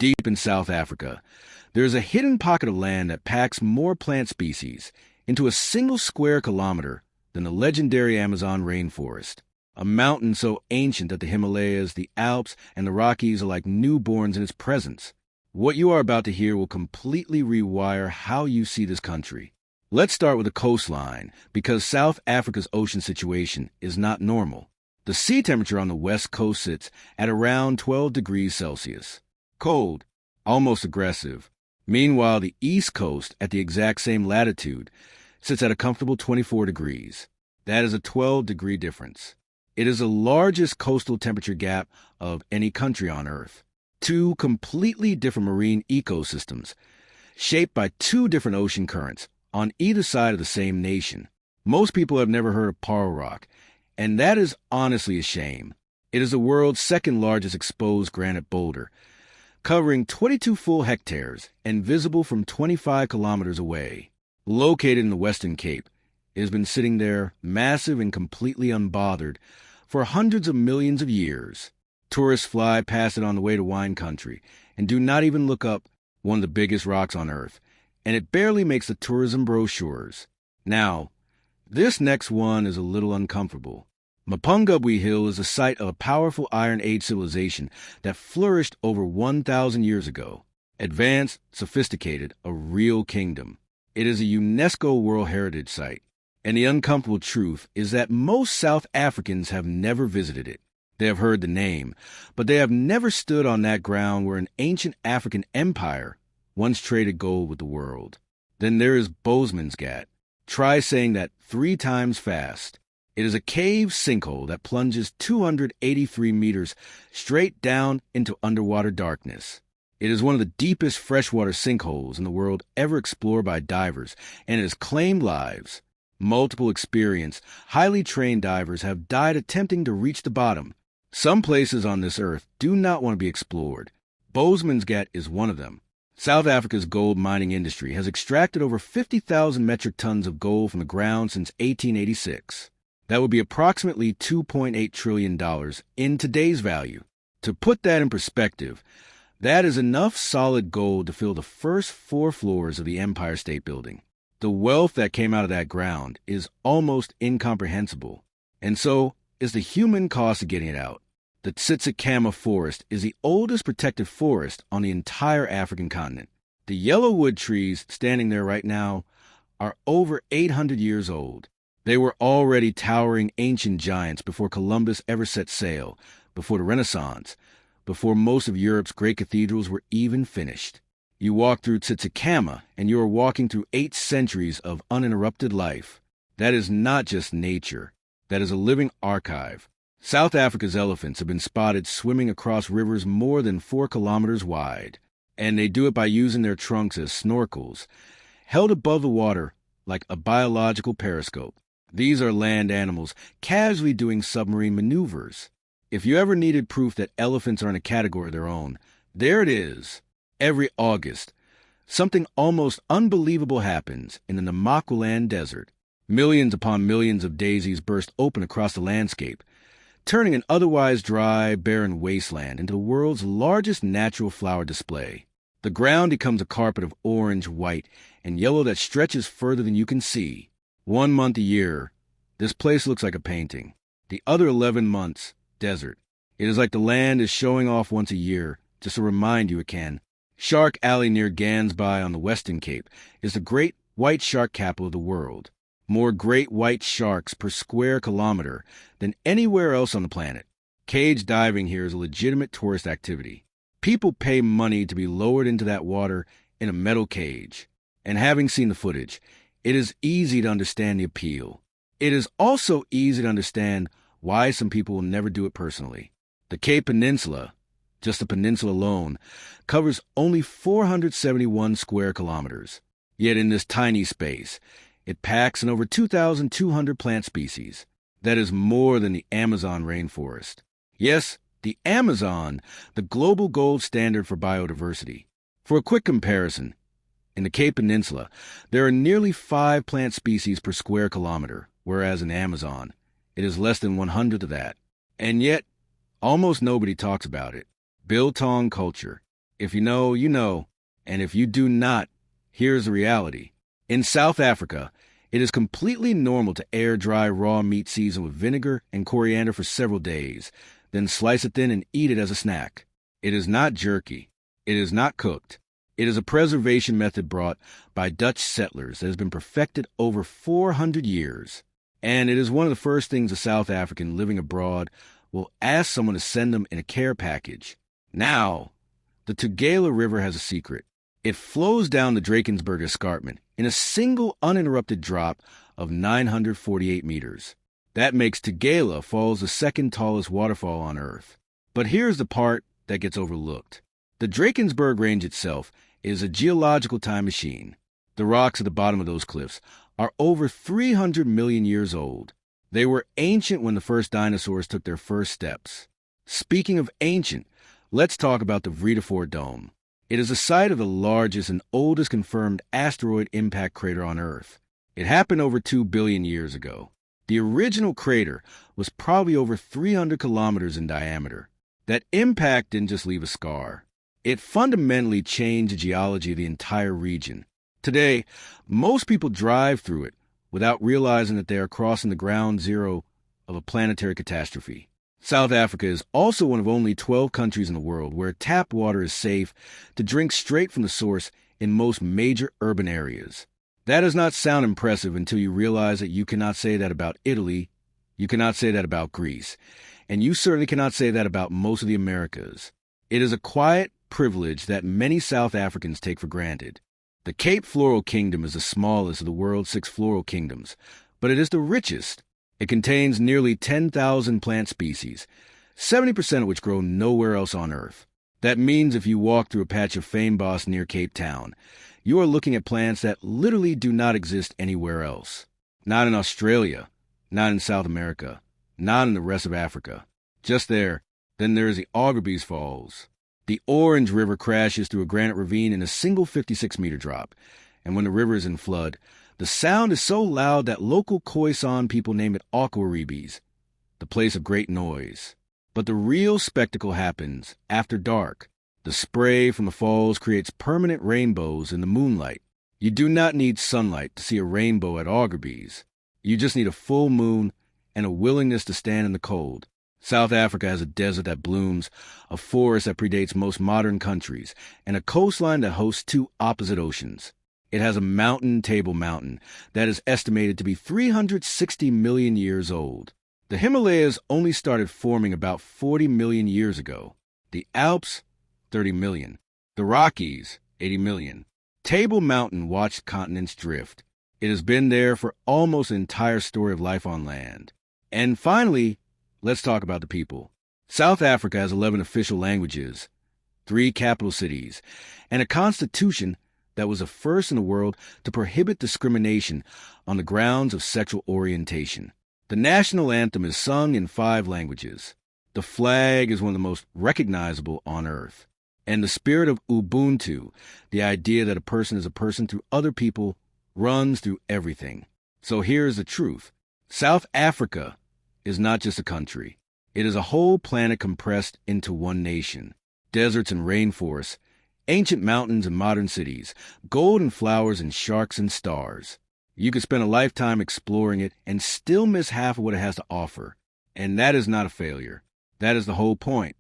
Deep in South Africa, there is a hidden pocket of land that packs more plant species into a single square kilometer than the legendary Amazon rainforest. A mountain so ancient that the Himalayas, the Alps, and the Rockies are like newborns in its presence. What you are about to hear will completely rewire how you see this country. Let's start with the coastline, because South Africa's ocean situation is not normal. The sea temperature on the west coast sits at around 12 degrees Celsius. Cold, almost aggressive. Meanwhile, the east coast, at the exact same latitude, sits at a comfortable 24 degrees. That is a 12-degree difference. It is the largest coastal temperature gap of any country on Earth. Two completely different marine ecosystems, shaped by two different ocean currents on either side of the same nation. Most people have never heard of Paarl Rock, and that is honestly a shame. It is the world's second largest exposed granite boulder, covering 22 full hectares and visible from 25 kilometers away. Located in the Western Cape, it has been sitting there, massive and completely unbothered, for hundreds of millions of years. Tourists fly past it on the way to wine country and do not even look up, one of the biggest rocks on Earth, and it barely makes the tourism brochures. Now, this next one is a little uncomfortable. Mapungubwe Hill is the site of a powerful Iron Age civilization that flourished over 1,000 years ago. Advanced, sophisticated, a real kingdom. It is a UNESCO World Heritage Site, and the uncomfortable truth is that most South Africans have never visited it. They have heard the name, but they have never stood on that ground where an ancient African empire once traded gold with the world. Then there is Boesmansgat. Try saying that 3 times fast. It is a cave sinkhole that plunges 283 meters straight down into underwater darkness. It is one of the deepest freshwater sinkholes in the world ever explored by divers, and it has claimed lives. Multiple experienced, highly trained divers have died attempting to reach the bottom. Some places on this earth do not want to be explored. Boesmansgat is one of them. South Africa's gold mining industry has extracted over 50,000 metric tons of gold from the ground since 1886. That would be approximately $2.8 trillion in today's value. To put that in perspective, that is enough solid gold to fill the first 4 floors of the Empire State Building. The wealth that came out of that ground is almost incomprehensible, and so is the human cost of getting it out. The Tsitsikamma Forest is the oldest protected forest on the entire African continent. The yellow wood trees standing there right now are over 800 years old. They were already towering ancient giants before Columbus ever set sail, before the Renaissance, before most of Europe's great cathedrals were even finished. You walk through Tsitsikamma, and you are walking through 8 centuries of uninterrupted life. That is not just nature. That is a living archive. South Africa's elephants have been spotted swimming across rivers more than 4 kilometers wide, and they do it by using their trunks as snorkels, held above the water like a biological periscope. These are land animals casually doing submarine maneuvers. If you ever needed proof that elephants are in a category of their own, there it is. Every August, something almost unbelievable happens in the Namaqualand Desert. Millions upon millions of daisies burst open across the landscape, turning an otherwise dry, barren wasteland into the world's largest natural flower display. The ground becomes a carpet of orange, white, and yellow that stretches further than you can see. 1 month a year, this place looks like a painting. The other 11 months, desert. It is like the land is showing off once a year, just to remind you it can. Shark Alley near Gansby on the Western Cape is the great white shark capital of the world. More great white sharks per square kilometer than anywhere else on the planet. Cage diving here is a legitimate tourist activity. People pay money to be lowered into that water in a metal cage. And having seen the footage, it is easy to understand the appeal. It is also easy to understand why some people will never do it personally. The Cape Peninsula, just the peninsula alone, covers only 471 square kilometers. Yet in this tiny space, it packs in over 2,200 plant species. That is more than the Amazon rainforest. Yes, the Amazon, the global gold standard for biodiversity. For a quick comparison, in the Cape Peninsula, there are nearly 5 plant species per square kilometer, whereas in Amazon, it is less than 100th of that. And yet, almost nobody talks about it. Biltong culture. If you know, you know. And if you do not, here's the reality. In South Africa, it is completely normal to air dry raw meat seasoned with vinegar and coriander for several days, then slice it thin and eat it as a snack. It is not jerky. It is not cooked. It is a preservation method brought by Dutch settlers that has been perfected over 400 years. And it is one of the first things a South African living abroad will ask someone to send them in a care package. Now, the Tugela River has a secret. It flows down the Drakensberg Escarpment in a single uninterrupted drop of 948 meters. That makes Tugela Falls the second tallest waterfall on Earth. But here's the part that gets overlooked. The Drakensberg Range itself is a geological time machine. The rocks at the bottom of those cliffs are over 300 million years old. They were ancient when the first dinosaurs took their first steps. Speaking of ancient, let's talk about the Vredefort Dome. It is the site of the largest and oldest confirmed asteroid impact crater on Earth. It happened over 2 billion years ago. The original crater was probably over 300 kilometers in diameter. That impact didn't just leave a scar. It fundamentally changed the geology of the entire region. Today, most people drive through it without realizing that they are crossing the ground zero of a planetary catastrophe. South Africa is also one of only 12 countries in the world where tap water is safe to drink straight from the source in most major urban areas. That does not sound impressive until you realize that you cannot say that about Italy, you cannot say that about Greece, and you certainly cannot say that about most of the Americas. It is a quiet privilege that many South Africans take for granted. The Cape Floral Kingdom is the smallest of the world's 6 floral kingdoms, but it is the richest. It contains nearly 10,000 plant species, 70% of which grow nowhere else on Earth. That means if you walk through a patch of fynbos near Cape Town, you are looking at plants that literally do not exist anywhere else. Not in Australia, not in South America, not in the rest of Africa. Just there. Then there is the Augerbees Falls. The Orange River crashes through a granite ravine in a single 56-meter drop, and when the river is in flood, the sound is so loud that local Khoisan people name it Aquareebes, the place of great noise. But the real spectacle happens after dark. The spray from the falls creates permanent rainbows in the moonlight. You do not need sunlight to see a rainbow at Augerbees. You just need a full moon and a willingness to stand in the cold. South Africa has a desert that blooms, a forest that predates most modern countries, and a coastline that hosts 2 opposite oceans. It has a mountain, Table Mountain, that is estimated to be 360 million years old. The Himalayas only started forming about 40 million years ago. The Alps, 30 million. The Rockies, 80 million. Table Mountain watched continents drift. It has been there for almost the entire story of life on land. And finally, let's talk about the people. South Africa has 11 official languages, 3 capital cities, and a constitution that was the first in the world to prohibit discrimination on the grounds of sexual orientation. The national anthem is sung in 5 languages. The flag is one of the most recognizable on Earth. And the spirit of Ubuntu, the idea that a person is a person through other people, runs through everything. So here's the truth. South Africa is not just a country. It is a whole planet compressed into one nation. Deserts and rainforests, ancient mountains and modern cities, gold and flowers and sharks and stars. You could spend a lifetime exploring it and still miss half of what it has to offer. And that is not a failure. That is the whole point.